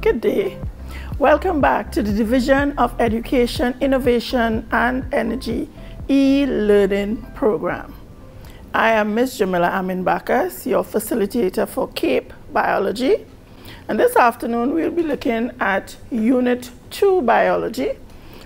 Good day. Welcome back to the Division of Education, Innovation and Energy e-learning program. I am Ms. Jamila Amin-Bakas, your facilitator for CAPE Biology. And this afternoon we'll be looking at Unit 2 Biology.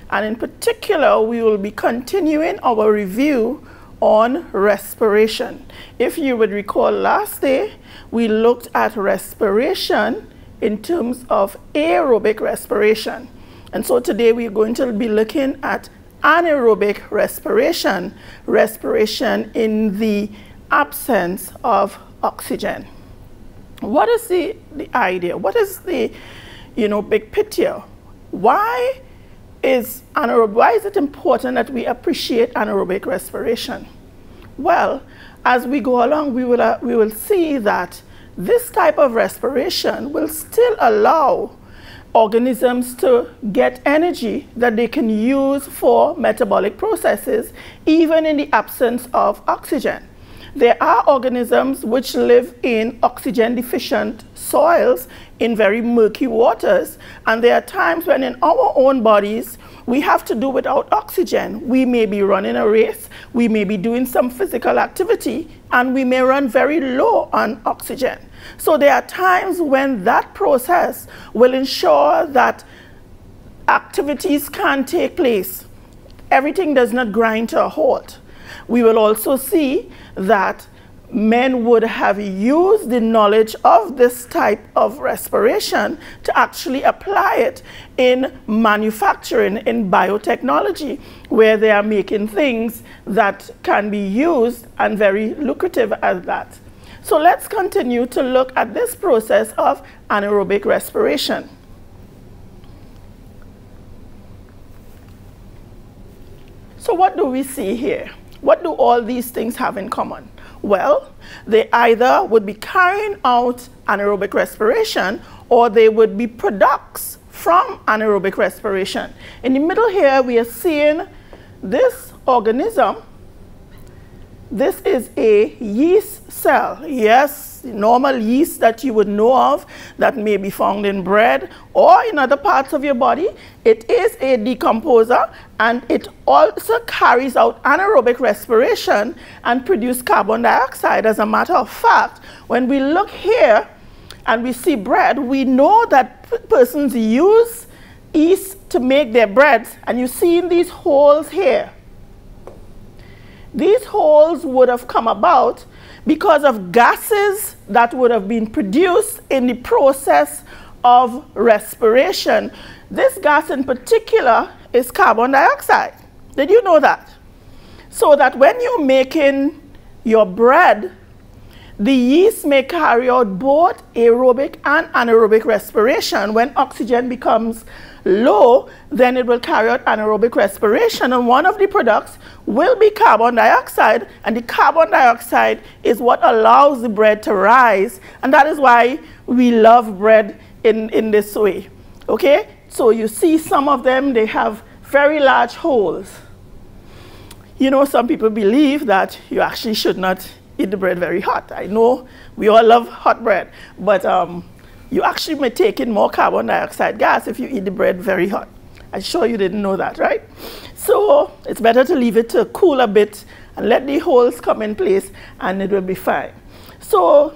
And in particular, we will be continuing our review on respiration. If you would recall, last day we looked at respiration in terms of aerobic respiration. And so today we're going to be looking at anaerobic respiration, respiration in the absence of oxygen. What is the idea? What is the big picture? Why is it important that we appreciate anaerobic respiration? Well, as we go along, we will see that this type of respiration will still allow organisms to get energy that they can use for metabolic processes, even in the absence of oxygen. There are organisms which live in oxygen-deficient soils in very murky waters, and there are times when in our own bodies we have to do without oxygen. We may be running a race, we may be doing some physical activity, and we may run very low on oxygen. So there are times when that process will ensure that activities can take place. Everything does not grind to a halt. We will also see that men would have used the knowledge of this type of respiration to actually apply it in manufacturing, in biotechnology, where they are making things that can be used and very lucrative at that. So let's continue to look at this process of anaerobic respiration. So what do we see here? What do all these things have in common? Well, they either would be carrying out anaerobic respiration or they would be products from anaerobic respiration. In the middle here, we are seeing this organism. This is a yeast cell. Yes, normal yeast that you would know of that may be found in bread or in other parts of your body. It is a decomposer, and it also carries out anaerobic respiration and produces carbon dioxide. As a matter of fact, when we look here and we see bread, we know that persons use yeast to make their breads, and you see in these holes here. These holes would have come about because of gases that would have been produced in the process of respiration. This gas in particular is carbon dioxide. Did you know that? So that when you're making your bread, the yeast may carry out both aerobic and anaerobic respiration. When oxygen becomes low, then it will carry out anaerobic respiration, and one of the products will be carbon dioxide, and the carbon dioxide is what allows the bread to rise, and that is why we love bread in this way. Okay, so you see some of them, they have very large holes. You know, some people believe that you actually should not eat the bread very hot. I know we all love hot bread, but you actually may take in more carbon dioxide gas if you eat the bread very hot. I'm sure you didn't know that, right? So it's better to leave it to cool a bit and let the holes come in place, and it will be fine. So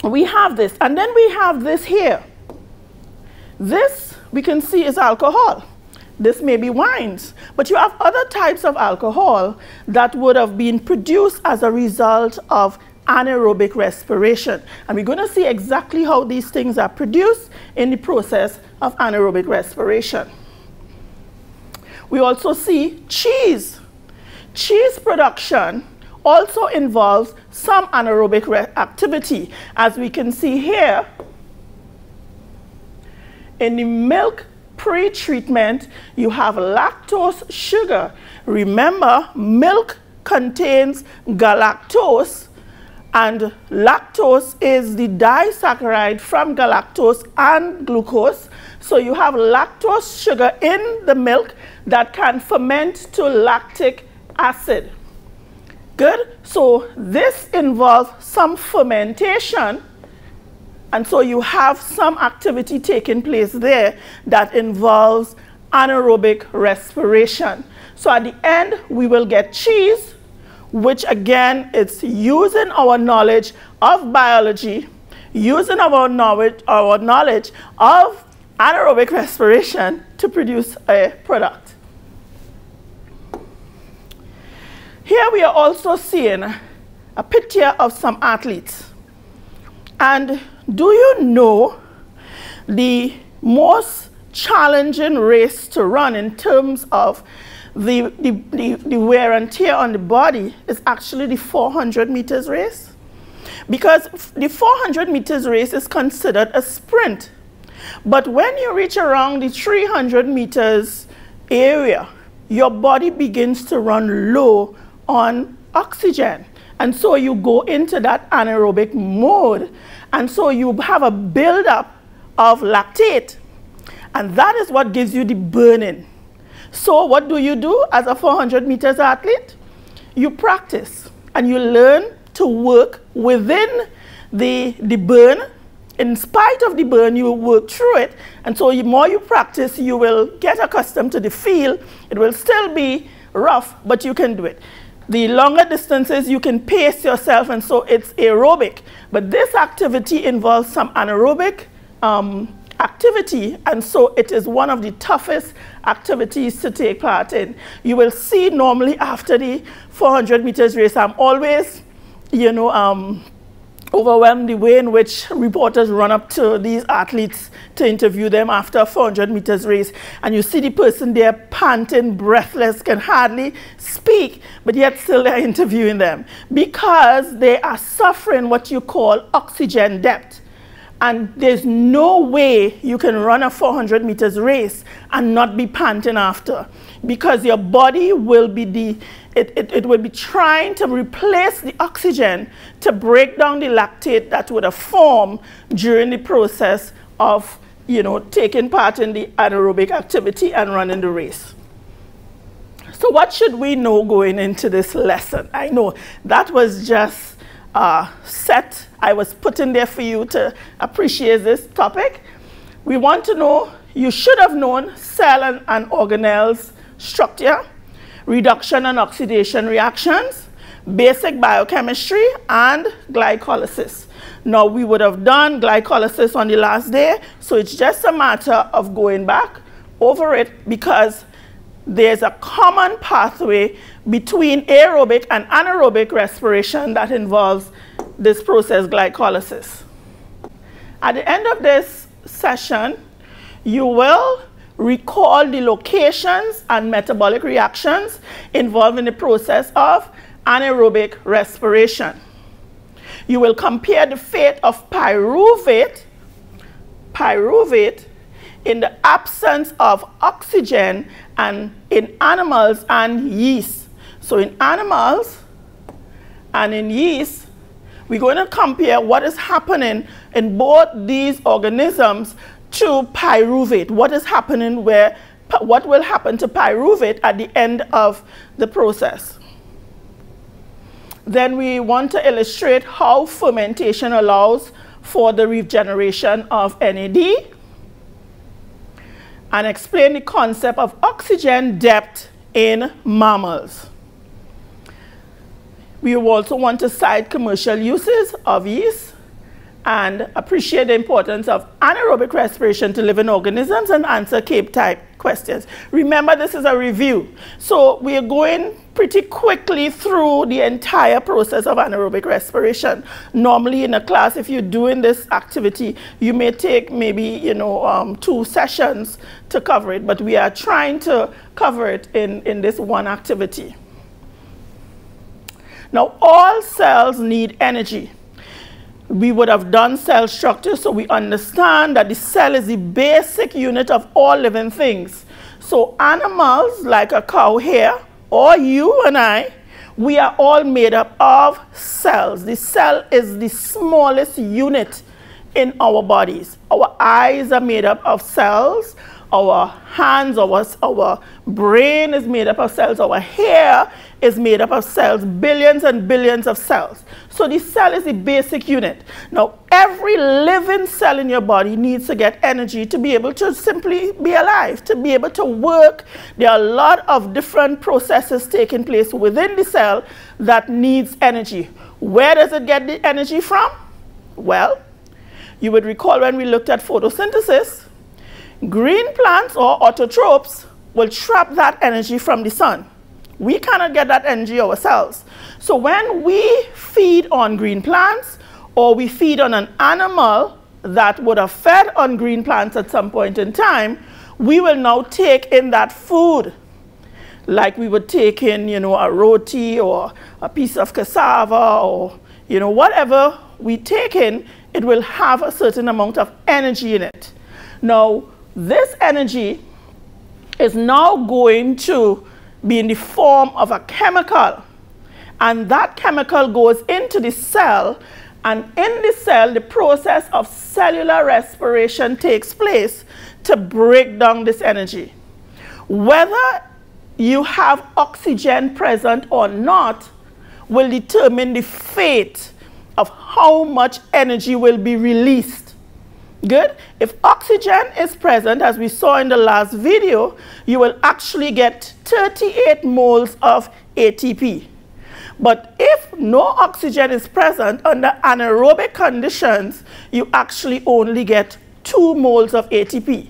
we have this, and then we have this here. This we can see is alcohol. This may be wines, but you have other types of alcohol that would have been produced as a result of anaerobic respiration. And we're going to see exactly how these things are produced in the process of anaerobic respiration. We also see cheese. Cheese production also involves some anaerobic activity. As we can see here, in the milk pre-treatment, you have lactose sugar. Remember, milk contains galactose, and lactose is the disaccharide from galactose and glucose. So you have lactose sugar in the milk that can ferment to lactic acid. Good? So this involves some fermentation And so you have some activity taking place there that involves anaerobic respiration. So at the end, we will get cheese, which again, it's using our knowledge of biology, using our knowledge of anaerobic respiration to produce a product. Here we are also seeing a picture of some athletes. And do you know the most challenging race to run in terms of the wear and tear on the body is actually the 400 meters race? Because the 400 meters race is considered a sprint. But when you reach around the 300 meters area, your body begins to run low on oxygen. And so you go into that anaerobic mode. And so you have a buildup of lactate. And that is what gives you the burning. So what do you do as a 400 meters athlete? You practice and you learn to work within the burn. In spite of the burn, you work through it. And so the more you practice, you will get accustomed to the feel. It will still be rough, but you can do it. The longer distances, you can pace yourself, and so it's aerobic. But this activity involves some anaerobic activity, and so it is one of the toughest activities to take part in. You will see normally after the 400 meters race, I'm always, overwhelmed the way in which reporters run up to these athletes to interview them after a 400 meters race. And you see the person there panting, breathless, can hardly speak, but yet still they're interviewing them because they are suffering what you call oxygen debt. And there's no way you can run a 400 meters race and not be panting after, because your body will be it will be trying to replace the oxygen to break down the lactate that would have formed during the process of taking part in the anaerobic activity and running the race. So what should we know going into this lesson? I know that was just set. I was put in there for you to appreciate this topic. We want to know, you should have known cell and organelles structure, reduction and oxidation reactions, basic biochemistry, and glycolysis. Now, we would have done glycolysis on the last day, so it's just a matter of going back over it because there's a common pathway between aerobic and anaerobic respiration that involves this process, glycolysis. At the end of this session, you will recall the locations and metabolic reactions involved in the process of anaerobic respiration. You will compare the fate of pyruvate in the absence of oxygen and in animals and yeast. So in animals and in yeast, we're going to compare what is happening in both these organisms to pyruvate. What is happening what will happen to pyruvate at the end of the process. Then we want to illustrate how fermentation allows for the regeneration of NAD and explain the concept of oxygen depth in mammals. We also want to cite commercial uses of yeast and appreciate the importance of anaerobic respiration to living organisms and answer CAPE-type questions. Remember, this is a review, so we are going pretty quickly through the entire process of anaerobic respiration. Normally in a class, if you're doing this activity, you may take maybe 2 sessions to cover it, but we are trying to cover it in this one activity. Now, all cells need energy. We would have done cell structure, so we understand that the cell is the basic unit of all living things. So animals like a cow here, or you and I, we are all made up of cells. The cell is the smallest unit in our bodies. Our eyes are made up of cells. our hands, our brain is made up of cells, our hair is made up of cells, billions and billions of cells. So the cell is the basic unit. Now, every living cell in your body needs to get energy to be able to simply be alive, to be able to work. There are a lot of different processes taking place within the cell that needs energy. Where does it get the energy from? Well, you would recall when we looked at photosynthesis, green plants or autotrophs will trap that energy from the sun. We cannot get that energy ourselves. So when we feed on green plants or we feed on an animal that would have fed on green plants at some point in time, we will now take in that food. Like we would take in, a roti or a piece of cassava or, whatever we take in, it will have a certain amount of energy in it. Now, this energy is now going to be in the form of a chemical. And that chemical goes into the cell. And in the cell, the process of cellular respiration takes place to break down this energy. Whether you have oxygen present or not will determine the fate of how much energy will be released. Good? If oxygen is present, as we saw in the last video, you will actually get 38 moles of ATP. But if no oxygen is present under anaerobic conditions, you actually only get 2 moles of ATP.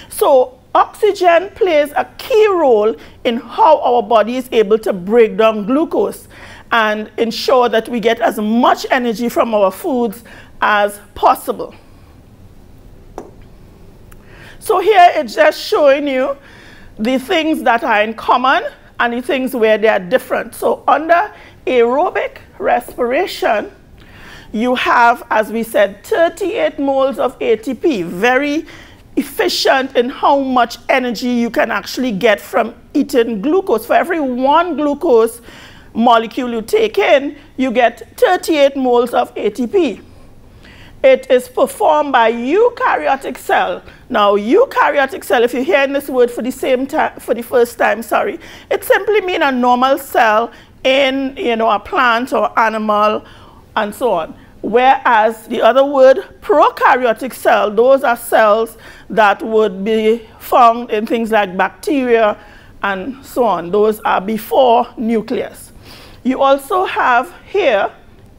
So oxygen plays a key role in how our body is able to break down glucose and ensure that we get as much energy from our foods as possible. So here it's just showing you the things that are in common and the things where they are different. So under aerobic respiration, you have, as we said, 38 moles of ATP, very efficient in how much energy you can actually get from eating glucose. For every 1 glucose molecule you take in, you get 38 moles of ATP. It is performed by eukaryotic cell. Now, eukaryotic cell, if you're hearing this word for the first time, it simply means a normal cell in a plant or animal and so on. Whereas the other word, prokaryotic cell, those are cells that would be found in things like bacteria and so on. Those are before nucleus. You also have here,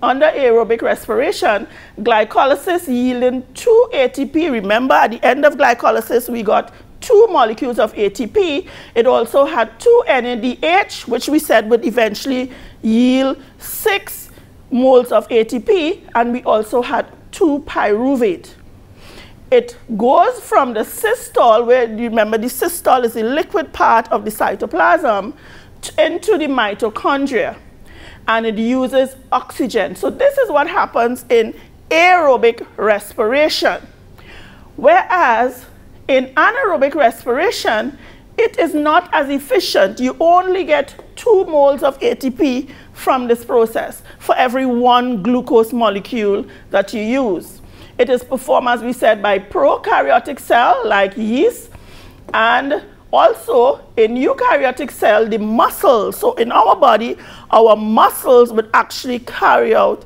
under aerobic respiration, glycolysis yielding 2 ATP. Remember, at the end of glycolysis, we got 2 molecules of ATP. It also had 2 NADH, which we said would eventually yield 6 moles of ATP, and we also had 2 pyruvate. It goes from the systole, where you remember the systole is the liquid part of the cytoplasm, into the mitochondria, and it uses oxygen. So this is what happens in aerobic respiration. Whereas in anaerobic respiration, it is not as efficient. You only get 2 moles of ATP from this process for every 1 glucose molecule that you use. It is performed, as we said, by prokaryotic cell like yeast, and also in eukaryotic cell, the muscles. So in our body, our muscles would actually carry out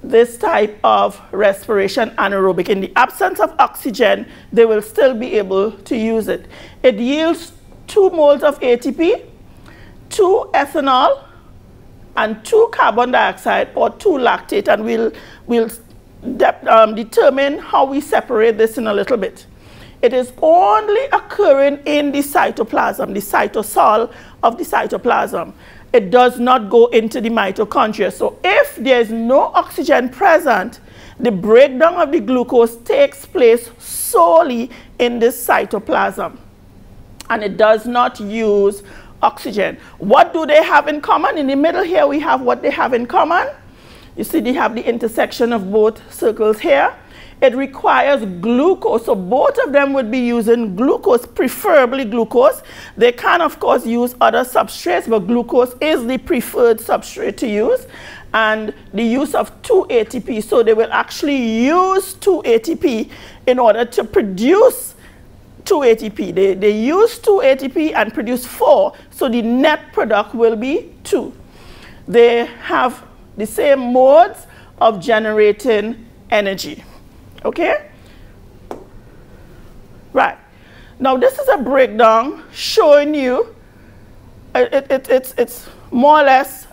this type of respiration anaerobic. In the absence of oxygen, they will still be able to use it. It yields 2 moles of ATP, 2 ethanol, and 2 carbon dioxide or 2 lactate, and we'll determine how we separate this in a little bit. It is only occurring in the cytoplasm, the cytosol of the cytoplasm. It does not go into the mitochondria. So if there is no oxygen present, the breakdown of the glucose takes place solely in this cytoplasm, and it does not use oxygen. What do they have in common? In the middle here, we have what they have in common. You see, they have the intersection of both circles here. It requires glucose, so both of them would be using glucose, preferably glucose. They can, of course, use other substrates, but glucose is the preferred substrate to use, and the use of 2 ATP. So they will actually use 2 ATP in order to produce 2 ATP. They use 2 ATP and produce 4, so the net product will be 2. They have the same modes of generating energy. Okay? Right. Now this is a breakdown showing you it's more or less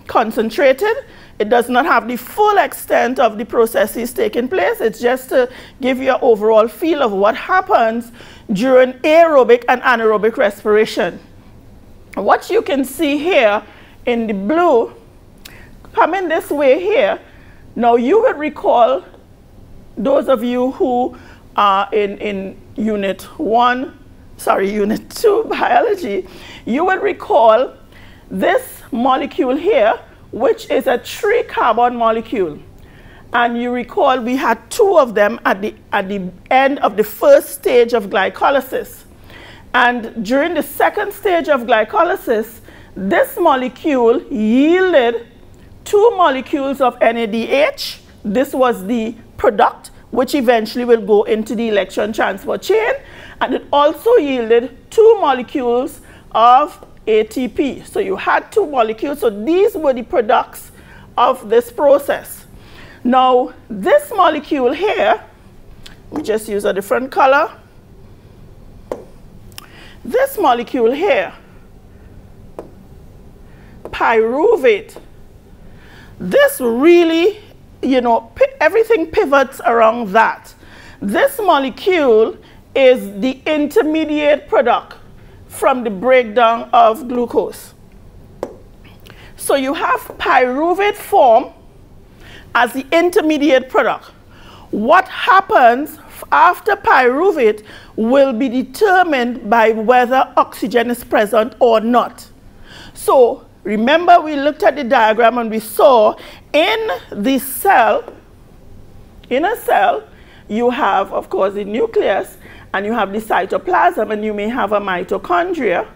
concentrated. It does not have the full extent of the processes taking place. It's just to give you an overall feel of what happens during aerobic and anaerobic respiration. What you can see here in the blue, coming this way here, now you would recall, those of you who are in Unit 2 biology, you will recall this molecule here, which is a 3-carbon molecule. And you recall we had 2 of them at the end of the first stage of glycolysis. And during the second stage of glycolysis, this molecule yielded 2 molecules of NADH. This was the product, which eventually will go into the electron transport chain. And it also yielded 2 molecules of ATP. So you had 2 molecules. So these were the products of this process. Now, this molecule here, we just use a different color. This molecule here, pyruvate, this really, you know, everything pivots around that. This molecule is the intermediate product from the breakdown of glucose. So you have pyruvate form as the intermediate product. What happens after pyruvate will be determined by whether oxygen is present or not. So remember, we looked at the diagram and we saw in the cell, in a cell, you have, of course, the nucleus, and you have the cytoplasm, and you may have a mitochondria.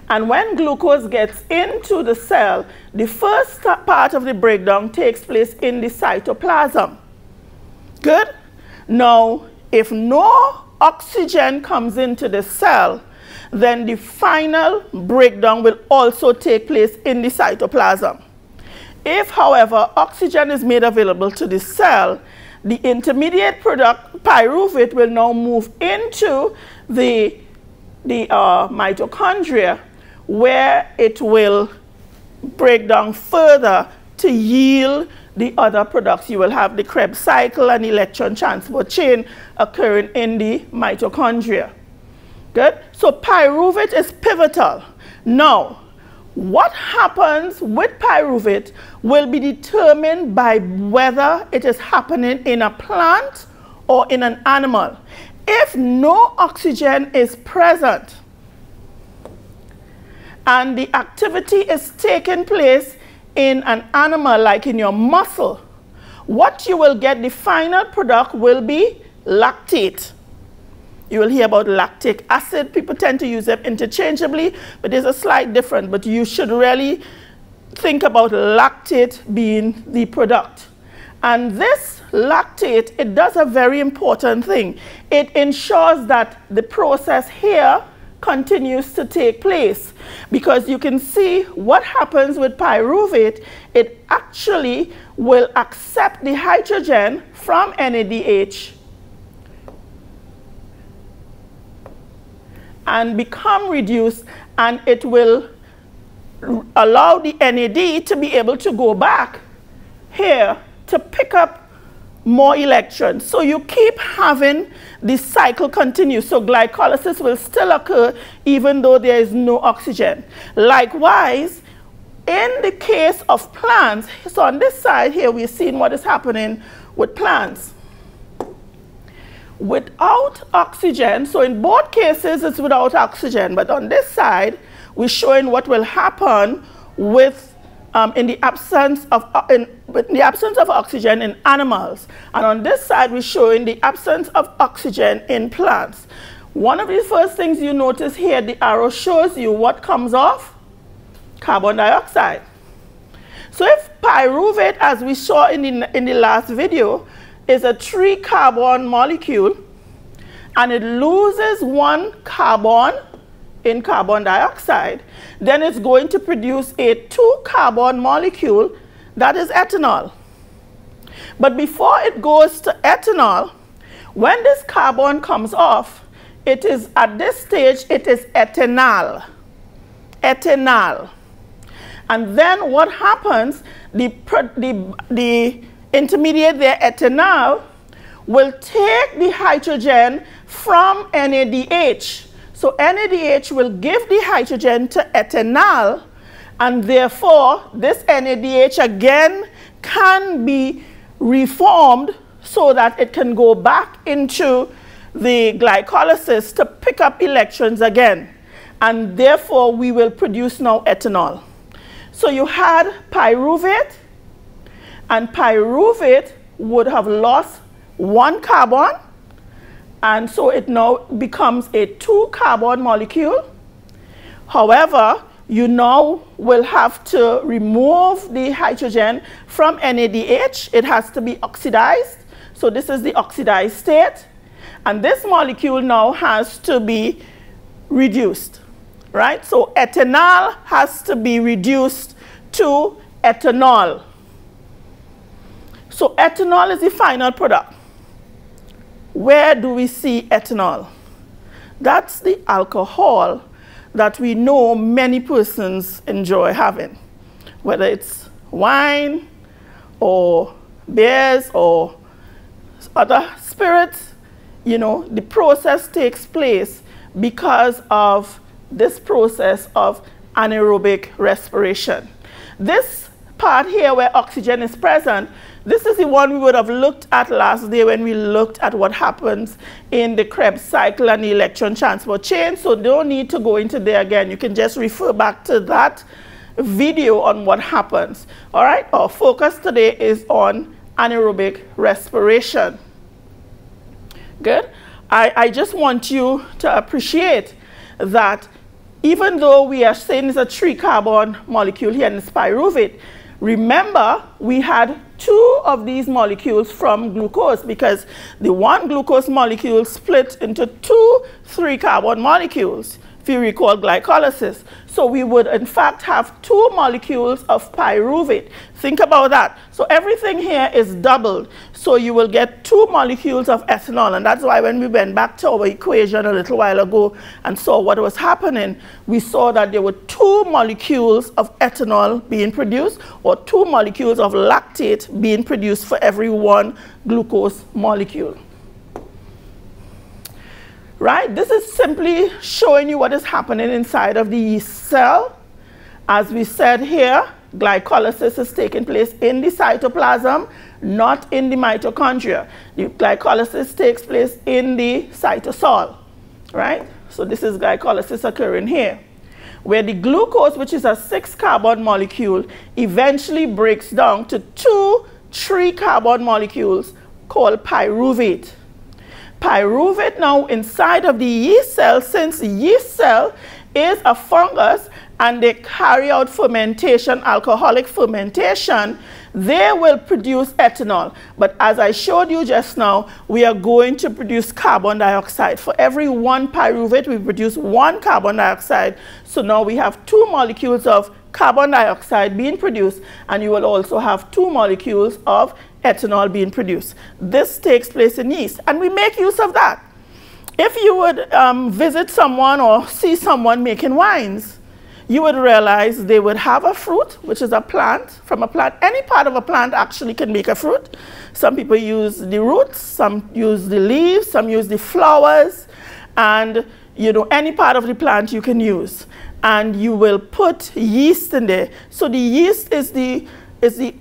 And when glucose gets into the cell, the first part of the breakdown takes place in the cytoplasm. Good? Now, if no oxygen comes into the cell, then the final breakdown will also take place in the cytoplasm. If, however, oxygen is made available to the cell, the intermediate product, pyruvate, will now move into the mitochondria, where it will break down further to yield the other products. You will have the Krebs cycle and electron transport chain occurring in the mitochondria. Good? So pyruvate is pivotal. Now, what happens with pyruvate will be determined by whether it is happening in a plant or in an animal. If no oxygen is present and the activity is taking place in an animal, like in your muscle, what you will get, the final product will be lactate. You will hear about lactic acid. People tend to use them interchangeably, but there's a slight difference. But you should really think about lactate being the product. And this lactate, it does a very important thing. It ensures that the process here continues to take place, because you can see what happens with pyruvate. It actually will accept the hydrogen from NADH and become reduced, and it will allow the NAD to be able to go back here to pick up more electrons. So you keep having this cycle continue. So glycolysis will still occur even though there is no oxygen. Likewise, in the case of plants, so on this side here, we're seeing what is happening with plants. Without oxygen, so in both cases it's without oxygen, but on this side, we're showing what will happen with in the absence of oxygen in animals. And on this side, we're showing the absence of oxygen in plants. One of the first things you notice here, the arrow shows you what comes off: carbon dioxide. So if pyruvate, as we saw in the last video, is a 3-carbon molecule, and it loses one carbon in carbon dioxide, then it's going to produce a 2-carbon molecule that is ethanol. But before it goes to ethanol, when this carbon comes off, it is at this stage, it is ethanol. Ethanol. And then what happens, the intermediate there, ethanol, will take the hydrogen from NADH. So NADH will give the hydrogen to ethanol, and therefore this NADH again can be reformed so that it can go back into the glycolysis to pick up electrons again. And therefore we will produce now ethanol. So you had pyruvate, and pyruvate would have lost 1 carbon, and so it now becomes a 2-carbon molecule. However, you now will have to remove the hydrogen from NADH. It has to be oxidized. So this is the oxidized state. And this molecule now has to be reduced, right? So ethanol has to be reduced to ethanol. So ethanol is the final product. Where do we see ethanol? That's the alcohol that we know many persons enjoy having, whether it's wine or beers or other spirits. You know, the process takes place because of this process of anaerobic respiration. This part here where oxygen is present, this is the one we would have looked at last day when we looked at what happens in the Krebs cycle and the electron transport chain. So don't need to go into there again. You can just refer back to that video on what happens. All right, our focus today is on anaerobic respiration. Good. I just want you to appreciate that even though we are saying it's a 3-carbon molecule here in this pyruvate, remember we had 2 of these molecules from glucose, because the one glucose molecule split into 2 3-carbon molecules, if you recall glycolysis. So we would in fact have 2 molecules of pyruvate. Think about that. So everything here is doubled. So you will get 2 molecules of ethanol. And that's why when we went back to our equation a little while ago and saw what was happening, we saw that there were 2 molecules of ethanol being produced, or 2 molecules of lactate being produced for every 1 glucose molecule. Right? This is simply showing you what is happening inside of the yeast cell. As we said here, glycolysis is taking place in the cytoplasm, not in the mitochondria. The glycolysis takes place in the cytosol, right? So this is glycolysis occurring here, where the glucose, which is a 6-carbon molecule, eventually breaks down to 2 3-carbon molecules called pyruvate. Pyruvate now inside of the yeast cell, since the yeast cell is a fungus and they carry out fermentation, alcoholic fermentation, they will produce ethanol. But as I showed you just now, we are going to produce carbon dioxide. For every 1 pyruvate, we produce 1 carbon dioxide. So now we have 2 molecules of carbon dioxide being produced, and you will also have 2 molecules of ethanol being produced. This takes place in yeast, and we make use of that. If you would visit someone or see someone making wines, you would realize they would have a fruit, which is a plant, from a plant. Any part of a plant actually can make a fruit. Some people use the roots, some use the leaves, some use the flowers, and you know, any part of the plant you can use. And you will put yeast in there. So the yeast is the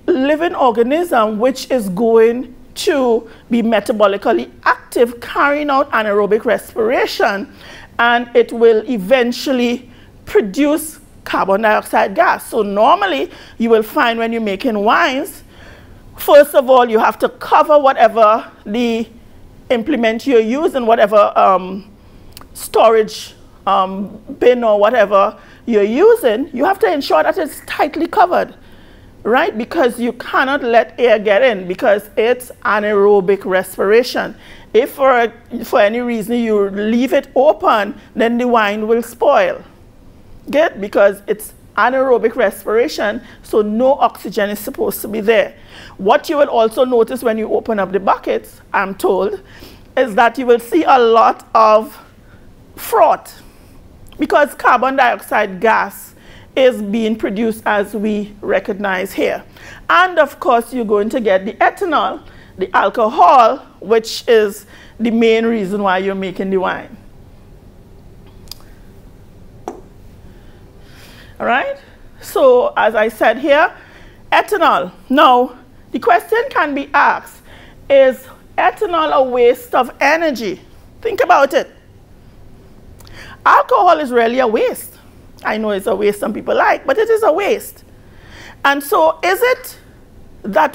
living organism which is going to be metabolically active, carrying out anaerobic respiration, and it will eventually produce carbon dioxide gas. So normally you will find when you're making wines, first of all you have to cover whatever the implement you're using, whatever storage bin or whatever you're using, you have to ensure that it's tightly covered. right? Because you cannot let air get in because it's anaerobic respiration. If for any reason you leave it open, then the wine will spoil. Good? Because it's anaerobic respiration, so no oxygen is supposed to be there. What you will also notice when you open up the buckets, I'm told, is that you will see a lot of froth because carbon dioxide gas is being produced as we recognize here. And of course, you're going to get the ethanol, the alcohol, which is the main reason why you're making the wine. All right? So, as I said here, ethanol. Now, the question can be asked, is ethanol a waste of energy? Think about it. Alcohol is really a waste. I know it's a waste some people like, but it is a waste. And so, is it that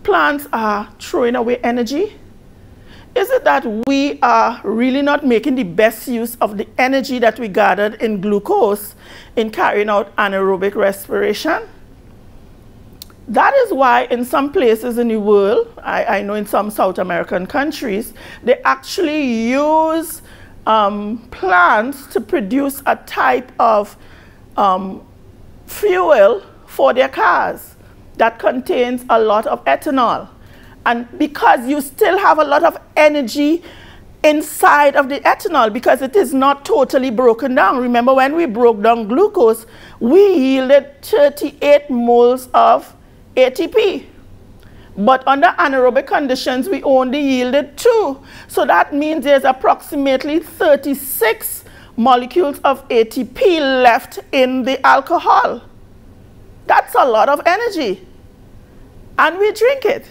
plants are throwing away energy? Is it that we are really not making the best use of the energy that we gathered in glucose in carrying out anaerobic respiration? That is why in some places in the world, I know in some South American countries, they actually use plants to produce a type of fuel for their cars that contains a lot of ethanol. And because you still have a lot of energy inside of the ethanol because it is not totally broken down. Remember when we broke down glucose, we yielded 38 moles of ATP. But under anaerobic conditions, we only yielded 2. So that means there's approximately 36 molecules of ATP left in the alcohol. That's a lot of energy. And we drink it.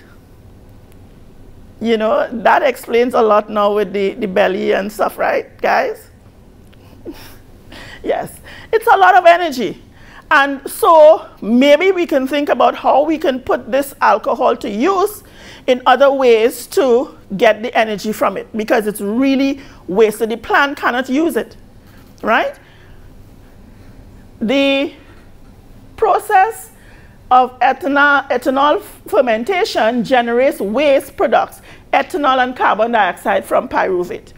You know, that explains a lot now with the belly and stuff, right, guys? Yes, it's a lot of energy. And so maybe we can think about how we can put this alcohol to use in other ways to get the energy from it because it's really wasted. The plant cannot use it, right? The process of ethanol fermentation generates waste products, ethanol and carbon dioxide from pyruvate,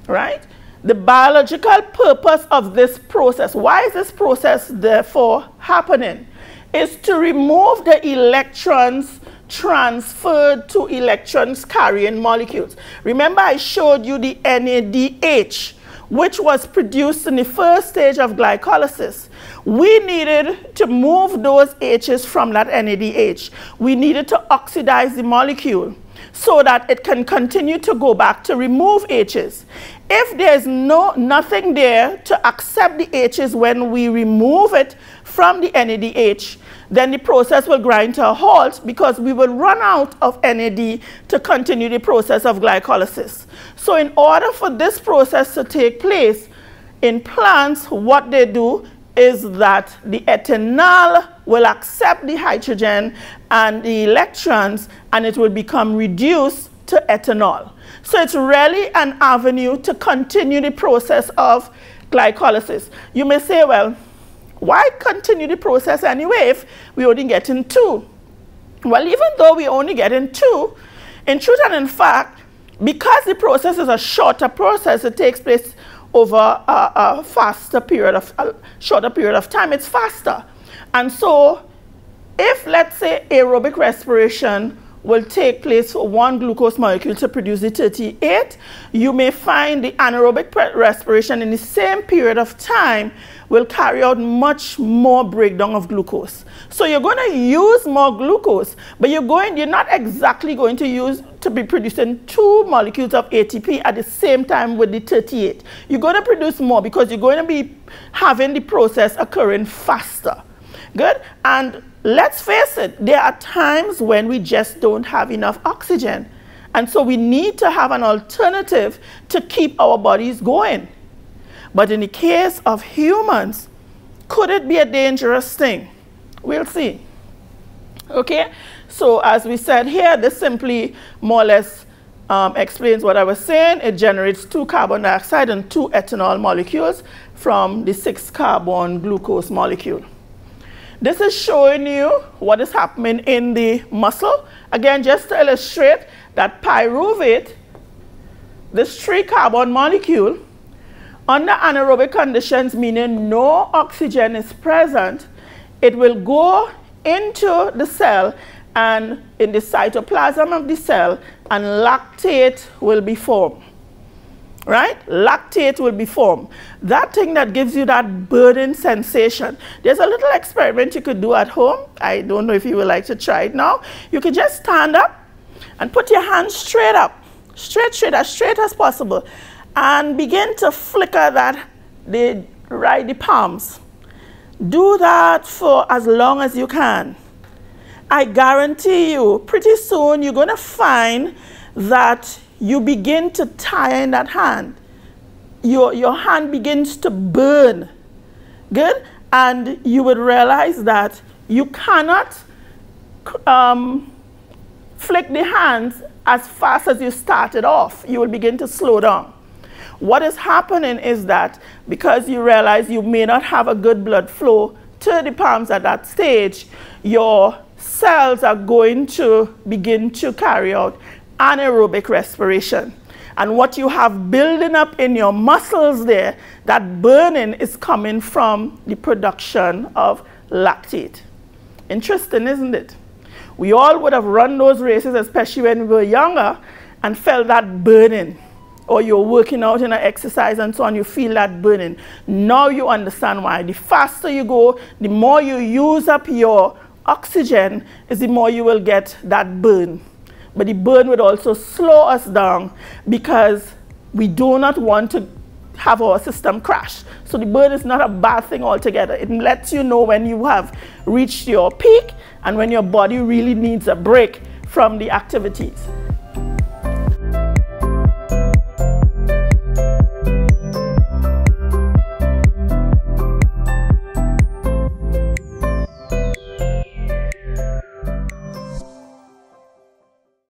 right? The biological purpose of this process, why is this process therefore happening, is to remove the electrons transferred to electrons carrying molecules. Remember I showed you the NADH, which was produced in the first stage of glycolysis. We needed to move those H's from that NADH. We needed to oxidize the molecule so that it can continue to go back to remove H's. If there's nothing there to accept the H's when we remove it from the NADH, then the process will grind to a halt because we will run out of NAD to continue the process of glycolysis. So in order for this process to take place in plants, what they do is that the ethanol will accept the hydrogen and the electrons and it will become reduced to ethanol. So it's really an avenue to continue the process of glycolysis. You may say, well, why continue the process anyway if we only get in 2? Well, even though we only get in 2, in truth and in fact, because the process is a shorter process, it takes place over a shorter period of time, it's faster. And so if, let's say, aerobic respiration will take place for one glucose molecule to produce the 38, you may find the anaerobic respiration in the same period of time will carry out much more breakdown of glucose. So you're going to use more glucose, but you're not exactly going to be producing 2 molecules of ATP at the same time with the 38. You're going to produce more because you're going to be having the process occurring faster. Good? And let's face it, there are times when we just don't have enough oxygen. And so we need to have an alternative to keep our bodies going. But in the case of humans, could it be a dangerous thing? We'll see. Okay? So as we said here, this simply more or less explains what I was saying. It generates 2 carbon dioxide and 2 ethanol molecules from the 6-carbon glucose molecule. This is showing you what is happening in the muscle. Again, just to illustrate that pyruvate, this 3-carbon molecule, under anaerobic conditions, meaning no oxygen is present, it will go into the cell and in the cytoplasm of the cell, and lactate will be formed. Right? Lactate will be formed. That thing that gives you that burning sensation. There's a little experiment you could do at home. I don't know if you would like to try it now. You could just stand up and put your hands straight up, straight, as straight as possible, and begin to flicker the palms. Do that for as long as you can. I guarantee you, pretty soon you're going to find that you begin to tire in that hand. Your hand begins to burn. Good? And you would realize that you cannot flick the hands as fast as you started off. You will begin to slow down. What is happening is that because you realize you may not have a good blood flow to the palms at that stage, your cells are going to begin to carry out anaerobic respiration. And what you have building up in your muscles there, that burning is coming from the production of lactate. Interesting, isn't it? We all would have run those races, especially when we were younger, and felt that burning. Or you're working out in an exercise and so on, you feel that burning. Now you understand why. The faster you go, the more you use up your oxygen, is the more you will get that burn. But the burn would also slow us down because we do not want to have our system crash. So the burn is not a bad thing altogether. It lets you know when you have reached your peak and when your body really needs a break from the activities.